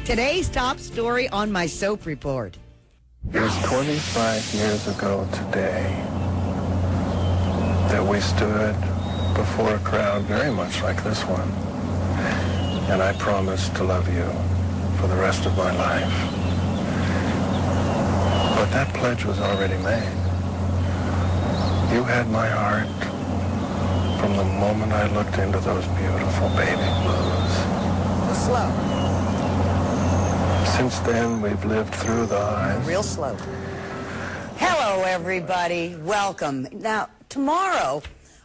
Today's top story on my soap report. It was 25 years ago today that we stood before a crowd very much like this one. And I promised to love you for the rest of my life. But that pledge was already made. You had my heart from the moment I looked into those beautiful baby blues. Slow. Since then, we've lived through the highs. Real slow. Hello, everybody. Welcome. Now, tomorrow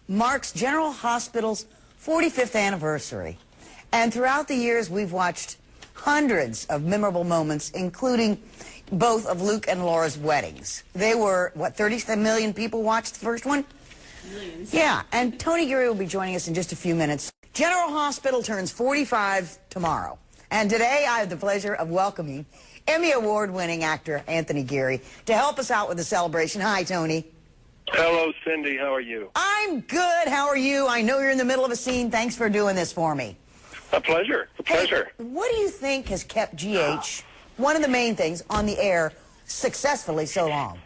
marks General Hospital's 45th anniversary. And throughout the years, we've watched hundreds of memorable moments, including both of Luke and Laura's weddings. They were, what, 30 million people watched the first one? Millions. Yeah, and Tony Geary will be joining us in just a few minutes. General Hospital turns 45 tomorrow. And today I have the pleasure of welcoming Emmy Award-winning actor Anthony Geary to help us out with the celebration. Hi, Tony. Hello, Cindy. How are you? I'm good. How are you? I know you're in the middle of a scene. Thanks for doing this for me. A pleasure. A pleasure. Hey, what do you think has kept GH, one of the main things, on the air successfully so long?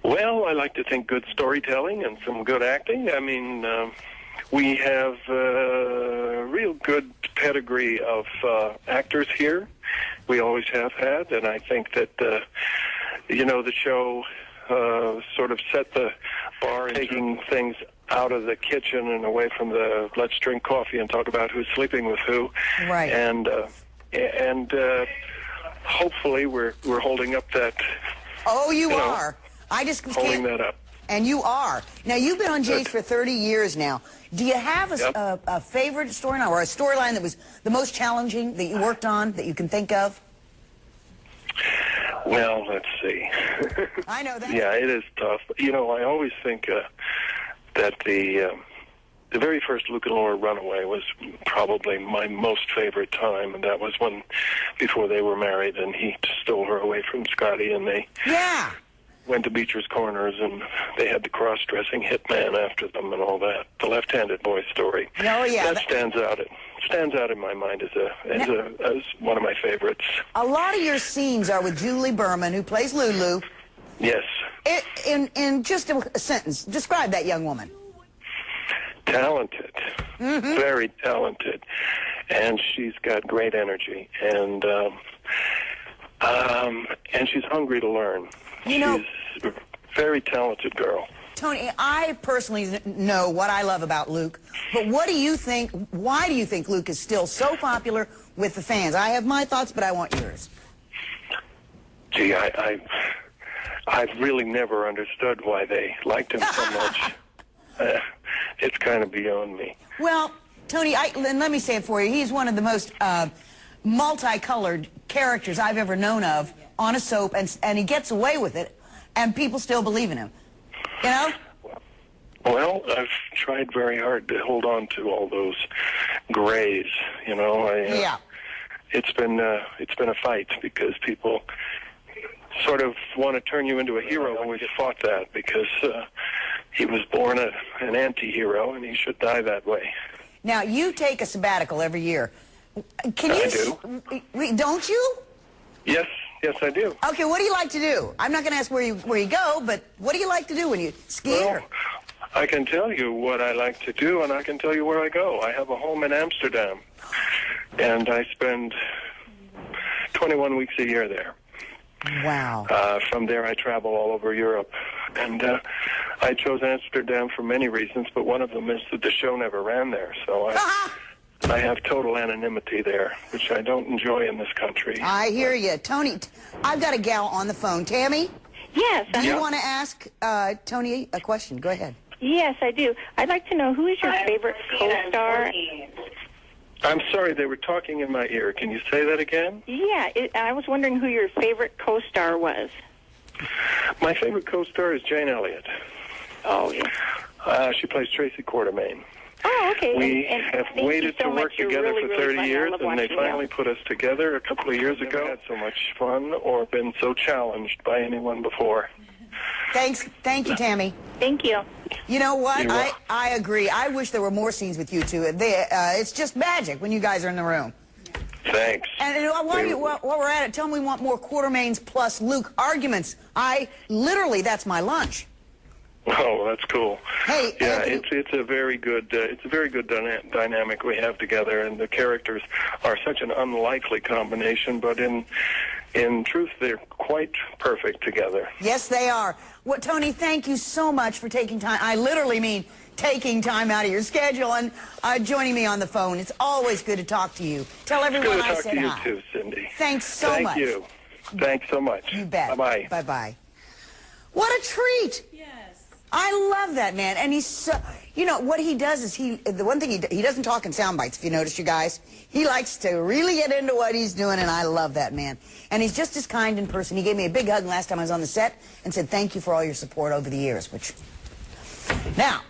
Well, I like to think good storytelling and some good acting. I mean, we have a real good pedigree of actors here. We always have had, and I think that, the show sort of set the bar, taking things out of the kitchen and away from the let's drink coffee and talk about who's sleeping with who. Right. And hopefully we're holding up that. Oh, you are. I just holding that up. And you are. Now, you've been on GH for 30 years now. Do you have a favorite storyline or a storyline that was the most challenging that you worked on that you can think of? Well, let's see. I know that. Yeah, it is tough. You know, I always think that the very first Luke and Laura runaway was probably my most favorite time, and that was when, before they were married, and he stole her away from Scotty, and they went to Beecher's Corners, and they had the cross-dressing hitman after them and all that. The left-handed boy story. Oh, yeah. That stands out in my mind as one of my favorites. A lot of your scenes are with Julie Berman, who plays Lulu. Yes. In just a sentence, describe that young woman. Talented. Mm-hmm. Very talented. And she's got great energy. And she's hungry to learn. She's a very talented girl. Tony, I personally know what I love about Luke, but what do you think, why do you think Luke is still so popular with the fans? I have my thoughts, but I want yours. Gee, I've really never understood why they liked him so much. It's kind of beyond me. Well, Tony, let me say it for you. He's one of the most multicolored characters I've ever known of on a soap, and he gets away with it, and people still believe in him. You know? Well, I've tried very hard to hold on to all those grays. You know, it's been a fight because people sort of want to turn you into a hero. I always fought that because he was born an anti-hero, and he should die that way. Now, you take a sabbatical every year. I do. Don't you? Yes, I do. Okay, what do you like to do? I'm not going to ask where you go, but what do you like to do when you ski? Well, I can tell you what I like to do, and I can tell you where I go. I have a home in Amsterdam, and I spend 21 weeks a year there. Wow. From there, I travel all over Europe, and I chose Amsterdam for many reasons, but one of them is that the show never ran there, so I have total anonymity there, which I don't enjoy in this country. I hear you. Tony, I've got a gal on the phone. Tammy? Yes. Do you want to ask Tony a question? Go ahead. Yes, I do. I'd like to know who is your favorite co-star? I'm sorry, they were talking in my ear. Can you say that again? Yeah, I was wondering who your favorite co-star was. My favorite co-star is Jane Elliott. Oh, yeah. She plays Tracy Quartermain. Oh, okay. We and have waited to work together for 30 years, and they finally put us together a couple of years ago. I've had so much fun or been so challenged by anyone before. Thank you, Tammy. Thank you. You know what? I agree. I wish there were more scenes with you two. It's just magic when you guys are in the room. Thanks. And while we're at it, tell them we want more Quartermaines plus Luke arguments. Literally, that's my lunch. Oh, that's cool. Hey, yeah, Anthony, it's a very good dynamic we have together, and the characters are such an unlikely combination, but in truth, they're quite perfect together. Yes, they are. Tony, thank you so much for taking time. I literally mean taking time out of your schedule and joining me on the phone. It's always good to talk to you. Tell everyone I said hi. Good to talk to you too, Cindy. Thanks so much. Thank you. Thanks so much. You bet. Bye-bye. Bye-bye. What a treat. Yes. I love that man, and he's so, you know, what he does is the one thing he doesn't talk in sound bites, if you notice, you guys. He likes to really get into what he's doing, and I love that man. And he's just as kind in person. He gave me a big hug last time I was on the set and said thank you for all your support over the years, which, now,